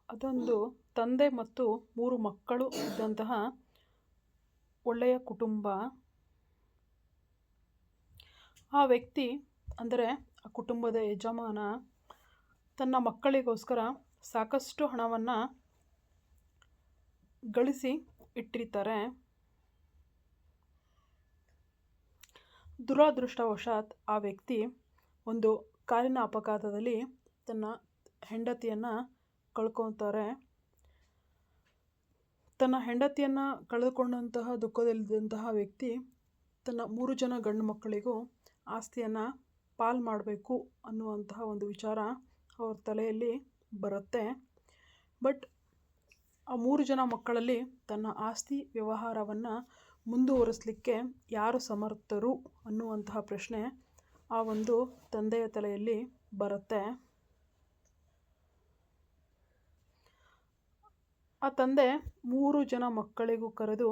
ಅದೊಂದು ತಂದೆ ಮತ್ತು 3 ಮಕ್ಕಳು ಇದ್ದಂತಹ ಒಳ್ಳೆಯ ಕುಟುಂಬ. ಆ ವ್ಯಕ್ತಿ ಅಂದರೆ ಆ ಕುಟುಂಬದ ಯಜಮಾನ ತನ್ನ ಮಕ್ಕಳಿಗೋಸ್ಕರ ಸಾಕಷ್ಟು ಹಣವನ್ನು ಗಳಿಸಿ ಇಟ್ಟಿರ್ತಾರೆ. ದುರದೃಷ್ಟವಶಾತ್ ಆ ವ್ಯಕ್ತಿ ಒಂದು ಕಾರಿನ ಅಪಘಾತದಲ್ಲಿ ತನ್ನ ಹೆಂಡತಿಯನ್ನು ಕಳ್ಕೊತಾರೆ. ತನ್ನ ಹೆಂಡತಿಯನ್ನು ಕಳೆದುಕೊಂಡಂತಹ ದುಃಖದಲ್ಲಿದ್ದಂತಹ ವ್ಯಕ್ತಿ ತನ್ನ 3 ಜನ ಗಂಡು ಮಕ್ಕಳಿಗೂ ಆಸ್ತಿಯನ್ನು ಪಾಲು ಮಾಡಬೇಕು ಅನ್ನುವಂತಹ ಒಂದು ವಿಚಾರ ಅವ್ರ ತಲೆಯಲ್ಲಿ ಬರುತ್ತೆ. ಬಟ್ ಆ 3 ಜನ ಮಕ್ಕಳಲ್ಲಿ ತನ್ನ ಆಸ್ತಿ ವ್ಯವಹಾರವನ್ನು ಮುಂದುವರಿಸಲಿಕ್ಕೆ ಯಾರು ಸಮರ್ಥರು ಅನ್ನುವಂತಹ ಪ್ರಶ್ನೆ ಆ ಒಂದು ತಂದೆಯ ತಲೆಯಲ್ಲಿ ಬರುತ್ತೆ. ಆ ತಂದೆ 3 ಜನ ಮಕ್ಕಳಿಗೂ ಕರೆದು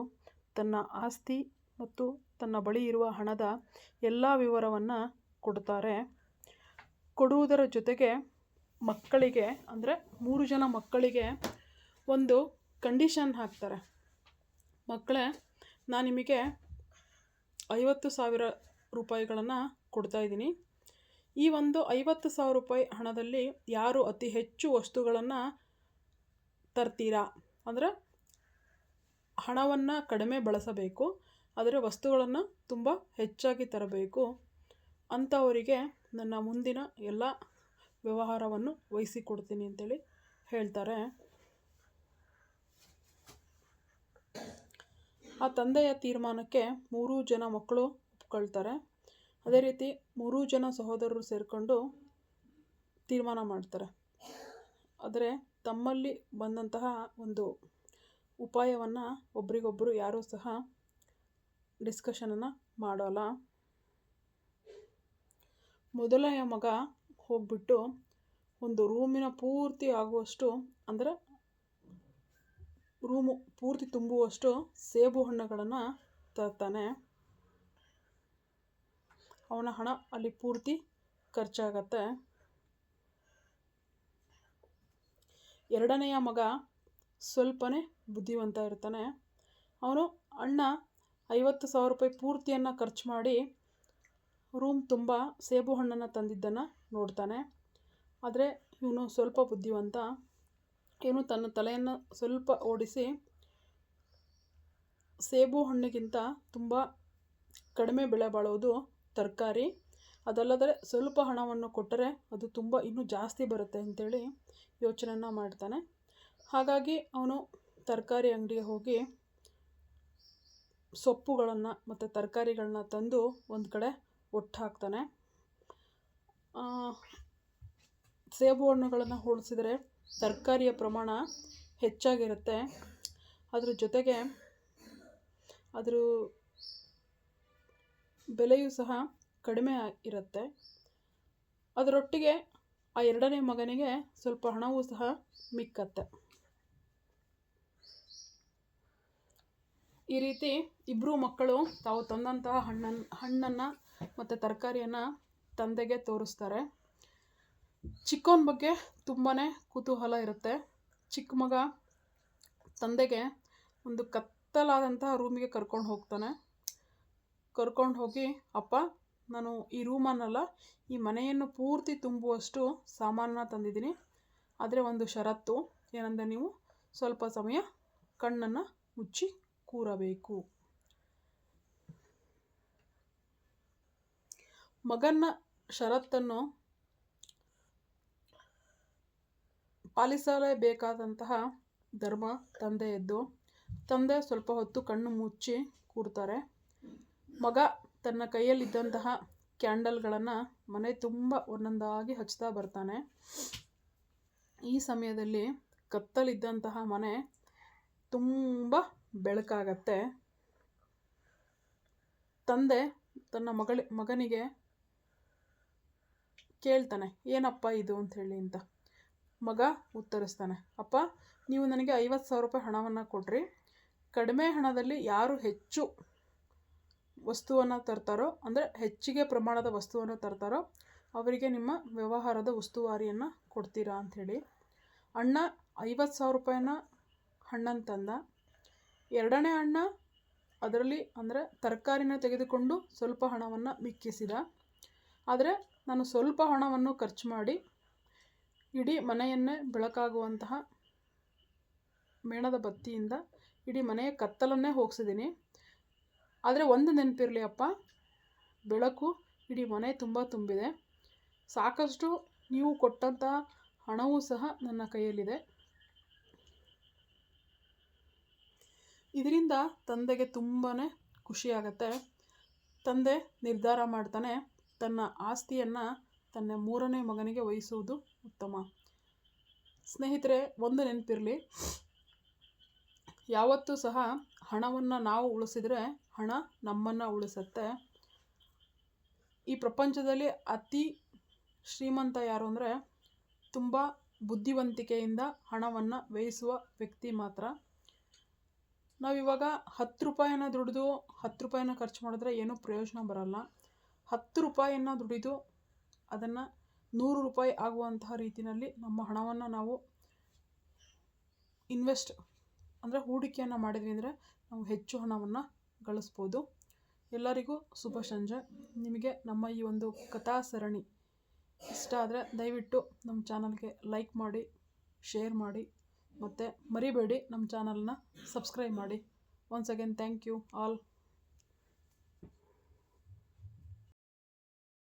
ತನ್ನ ಆಸ್ತಿ ಮತ್ತು ತನ್ನ ಬಳಿ ಇರುವ ಹಣದ ಎಲ್ಲ ವಿವರವನ್ನು ಕೊಡ್ತಾರೆ. ಕೊಡುವುದರ ಜೊತೆಗೆ ಮಕ್ಕಳಿಗೆ ಅಂದರೆ 3 ಜನ ಮಕ್ಕಳಿಗೆ ಒಂದು ಕಂಡೀಷನ್ ಹಾಕ್ತಾರೆ. ಮಕ್ಕಳೇ, ನಾನು ನಿಮಗೆ 50,000 ರೂಪಾಯಿಗಳನ್ನು ಕೊಡ್ತಾಯಿದ್ದೀನಿ. ಈ ಒಂದು 50,000 ರೂಪಾಯಿ ಹಣದಲ್ಲಿ ಯಾರು ಅತಿ ಹೆಚ್ಚು ವಸ್ತುಗಳನ್ನು ತರ್ತೀರಾ, ಅಂದರೆ ಹಣವನ್ನು ಕಡಿಮೆ ಬಳಸಬೇಕು ಆದರೆ ವಸ್ತುಗಳನ್ನು ತುಂಬ ಹೆಚ್ಚಾಗಿ ತರಬೇಕು ಅಂಥವರಿಗೆ ನನ್ನ ಮುಂದಿನ ಎಲ್ಲ ವ್ಯವಹಾರವನ್ನು ವಹಿಸಿಕೊಡ್ತೀನಿ ಅಂತೇಳಿ ಹೇಳ್ತಾರೆ. ಆ ತಂದೆಯ ತೀರ್ಮಾನಕ್ಕೆ 3 ಜನ ಮಕ್ಕಳು ಒಪ್ಕೊಳ್ತಾರೆ. ಅದೇ ರೀತಿ 3 ಜನ ಸಹೋದರರು ಸೇರಿಕೊಂಡು ತೀರ್ಮಾನ ಮಾಡ್ತಾರೆ. ಆದರೆ ತಮ್ಮಲ್ಲಿ ಬಂದಂತಹ ಒಂದು ಉಪಾಯವನ್ನು ಒಬ್ರಿಗೊಬ್ಬರು ಯಾರೂ ಸಹ ಡಿಸ್ಕಷನನ್ನು ಮಾಡೋಲ್ಲ. ಮೊದಲನೆಯ ಮಗ ಹೋಗ್ಬಿಟ್ಟು ಒಂದು ರೂಮಿನ ಪೂರ್ತಿ ಆಗುವಷ್ಟು ಅಂದರೆ ರೂಮು ಪೂರ್ತಿ ತುಂಬುವಷ್ಟು ಸೇಬು ಹಣ್ಣುಗಳನ್ನು ತರ್ತಾನೆ. ಅವನ ಹಣ ಅಲ್ಲಿ ಪೂರ್ತಿ ಖರ್ಚಾಗತ್ತೆ. ಎರಡನೆಯ ಮಗ ಸ್ವಲ್ಪನೇ ಬುದ್ಧಿವಂತ ಇರ್ತಾನೆ. ಅವನು ಅಣ್ಣ 50,000 ರೂಪಾಯಿ ಪೂರ್ತಿಯನ್ನು ಖರ್ಚು ಮಾಡಿ ರೂಮ್ ತುಂಬ ಸೇಬು ಹಣ್ಣನ್ನು ತಂದಿದ್ದನ್ನು ನೋಡ್ತಾನೆ. ಆದರೆ ಇವನು ಸ್ವಲ್ಪ ಬುದ್ಧಿವಂತ. ಇವನು ತನ್ನ ತಲೆಯನ್ನು ಸ್ವಲ್ಪ ಓಡಿಸಿ ಸೇಬು ಹಣ್ಣಿಗಿಂತ ತುಂಬ ಕಡಿಮೆ ಬೆಲೆ ಬಾಳೋದು ತರಕಾರಿ, ಅದಲ್ಲದೆ ಸ್ವಲ್ಪ ಹಣವನ್ನು ಕೊಟ್ಟರೆ ಅದು ತುಂಬ ಇನ್ನೂ ಜಾಸ್ತಿ ಬರುತ್ತೆ ಅಂಥೇಳಿ ಯೋಚನೆಯನ್ನು ಮಾಡ್ತಾನೆ. ಹಾಗಾಗಿ ಅವನು ತರಕಾರಿ ಅಂಗಡಿಗೆ ಹೋಗಿ ಸೊಪ್ಪುಗಳನ್ನು ಮತ್ತು ತರಕಾರಿಗಳನ್ನ ತಂದು ಒಂದು ಕಡೆ ಒಟ್ಟು ಹಾಕ್ತಾನೆ. ಸೇಬು ಹಣ್ಣುಗಳನ್ನು ಹೋಲಿಸಿದರೆ ತರಕಾರಿಯ ಪ್ರಮಾಣ ಹೆಚ್ಚಾಗಿರುತ್ತೆ. ಅದ್ರ ಜೊತೆಗೆ ಅದರ ಬೆಲೆಯೂ ಸಹ ಕಡಿಮೆ ಇರುತ್ತೆ. ಅದರೊಟ್ಟಿಗೆ ಆ ಎರಡನೇ ಮಗನಿಗೆ ಸ್ವಲ್ಪ ಹಣವೂ ಸಹ ಮಿಕ್ಕತ್ತೆ. ಈ ರೀತಿ ಇಬ್ಬರು ಮಕ್ಕಳು ತಾವು ತಂದಂತಹ ಹಣ್ಣನ್ನು ಮತ್ತು ತರಕಾರಿಯನ್ನು ತಂದೆಗೆ ತೋರಿಸ್ತಾರೆ. ಚಿಕ್ಕವನ ಬಗ್ಗೆ ತುಂಬಾ ಕುತೂಹಲ ಇರುತ್ತೆ. ಚಿಕ್ಕ ಮಗ ತಂದೆಗೆ ಒಂದು ಕತ್ತಲಾದಂತಹ ರೂಮಿಗೆ ಕರ್ಕೊಂಡು ಹೋಗ್ತಾನೆ. ಕರ್ಕೊಂಡು ಹೋಗಿ, ಅಪ್ಪ, ನಾನು ಈ ರೂಮನ್ನಲ್ಲ ಈ ಮನೆಯನ್ನು ಪೂರ್ತಿ ತುಂಬುವಷ್ಟು ಸಾಮಾನನ್ನ ತಂದಿದ್ದೀನಿ. ಆದರೆ ಒಂದು ಷರತ್ತು ಏನಂದರೆ ನೀವು ಸ್ವಲ್ಪ ಸಮಯ ಕಣ್ಣನ್ನು ಮುಚ್ಚಿ ಕೂರಬೇಕು. ಮಗನ ಷರತ್ತನ್ನು ಪಾಲಿಸಲೇಬೇಕಾದಂತಹ ಧರ್ಮ ತಂದೆಯದ್ದು. ತಂದೆ ಸ್ವಲ್ಪ ಹೊತ್ತು ಕಣ್ಣು ಮುಚ್ಚಿ ಕೂರ್ತಾರೆ. ಮಗ ತನ್ನ ಕೈಯಲ್ಲಿದ್ದಂತಹ ಕ್ಯಾಂಡಲ್ಗಳನ್ನು ಮನೆ ತುಂಬ ಒಂದೊಂದಾಗಿ ಹಚ್ತಾ ಬರ್ತಾನೆ. ಈ ಸಮಯದಲ್ಲಿ ಕತ್ತಲಿದ್ದಂತಹ ಮನೆ ತುಂಬ ಬೆಳಕಾಗತ್ತೆ. ತಂದೆ ತನ್ನ ಮಗನಿಗೆ ಕೇಳ್ತಾನೆ, ಏನಪ್ಪ ಇದು ಅಂಥೇಳಿ ಅಂತ. ಮಗ ಉತ್ತರಿಸ್ತಾನೆ, ಅಪ್ಪ, ನೀವು ನನಗೆ 50,000 ರೂಪಾಯಿ ಹಣವನ್ನು ಕೊಡ್ರಿ. ಕಡಿಮೆ ಹಣದಲ್ಲಿ ಯಾರು ಹೆಚ್ಚು ವಸ್ತುವನ್ನು ತರ್ತಾರೋ, ಅಂದರೆ ಹೆಚ್ಚಿಗೆ ಪ್ರಮಾಣದ ವಸ್ತುವನ್ನು ತರ್ತಾರೋ ಅವರಿಗೆ ನಿಮ್ಮ ವ್ಯವಹಾರದ ಉಸ್ತುವಾರಿಯನ್ನು ಕೊಡ್ತೀರಾ ಅಂಥೇಳಿ. ಅಣ್ಣ 50,000 ರೂಪಾಯಿನ ಹಣ್ಣನ್ನು ತಂದ. ಎರಡನೇ ಅಣ್ಣ ಅದರಲ್ಲಿ ಅಂದರೆ ತರಕಾರಿನ ತೆಗೆದುಕೊಂಡು ಸ್ವಲ್ಪ ಹಣವನ್ನು ಮಿಕ್ಕಿಸಿದ. ಆದರೆ ನಾನು ಸ್ವಲ್ಪ ಹಣವನ್ನು ಖರ್ಚು ಮಾಡಿ ಇಡೀ ಮನೆಯನ್ನೇ ಬೆಳಕಾಗುವಂತಹ ಮೇಣದ ಬತ್ತಿಯಿಂದ ಇಡೀ ಮನೆಯ ಕತ್ತಲನ್ನೇ ಹೋಗಿಸಿದ್ದೀನಿ. ಆದರೆ ಒಂದು ನೆನಪಿರಲಿ ಅಪ್ಪ, ಬೆಳಕು ಇಡೀ ಮನೆ ತುಂಬ ತುಂಬಿದೆ. ಸಾಕಷ್ಟು ನೀವು ಕೊಟ್ಟಂತಹ ಹಣವೂ ಸಹ ನನ್ನ ಕೈಯಲ್ಲಿದೆ. ಇದರಿಂದ ತಂದೆಗೆ ತುಂಬಾ ಖುಷಿಯಾಗತ್ತೆ. ತಂದೆ ನಿರ್ಧಾರ ಮಾಡ್ತಾನೆ, ತನ್ನ ಆಸ್ತಿಯನ್ನು ತನ್ನ 3ನೇ ಮಗನಿಗೆ ವಹಿಸುವುದು ಉತ್ತಮ. ಸ್ನೇಹಿತರೆ, ಒಂದು ನೆನಪಿರಲಿ, ಯಾವತ್ತೂ ಸಹ ಹಣವನ್ನು ನಾವು ಉಳಿಸಿದರೆ ಹಣ ನಮ್ಮನ್ನು ಉಳಿಸುತ್ತೆ. ಈ ಪ್ರಪಂಚದಲ್ಲಿ ಅತಿ ಶ್ರೀಮಂತ ಯಾರು ಅಂದರೆ ತುಂಬ ಬುದ್ಧಿವಂತಿಕೆಯಿಂದ ಹಣವನ್ನು ವ್ಯಯಿಸುವ ವ್ಯಕ್ತಿ ಮಾತ್ರ. ನಾವಿವಾಗ 10 ರೂಪಾಯಿನ ದುಡಿದು 10 ರೂಪಾಯಿನ ಖರ್ಚು ಮಾಡಿದ್ರೆ ಏನೂ ಪ್ರಯೋಜನ ಬರಲ್ಲ. 10 ರೂಪಾಯಿಯನ್ನು ದುಡಿದು ಅದನ್ನು 100 ರೂಪಾಯಿ ಆಗುವಂತಹ ರೀತಿಯಲ್ಲಿ ನಮ್ಮ ಹಣವನ್ನು ನಾವು ಅಂದರೆ ಹೂಡಿಕೆಯನ್ನು ಮಾಡಿದ್ವಿ ಅಂದರೆ ನಾವು ಹೆಚ್ಚು ಹಣವನ್ನು ಗಳಿಸ್ಬೋದು. ಎಲ್ಲರಿಗೂ ಶುಭ ಸಂಜೆ. ನಿಮಗೆ ನಮ್ಮ ಈ ಒಂದು ಕಥಾ ಸರಣಿ ಇಷ್ಟ ಆದರೆ ದಯವಿಟ್ಟು ನಮ್ಮ ಚಾನಲ್ಗೆ ಲೈಕ್ ಮಾಡಿ, ಶೇರ್ ಮಾಡಿ, ಮತ್ತು ಮರಿಬೇಡಿ ನಮ್ಮ ಚಾನಲ್ನ ಸಬ್ಸ್ಕ್ರೈಬ್ ಮಾಡಿ. Once again thank you all.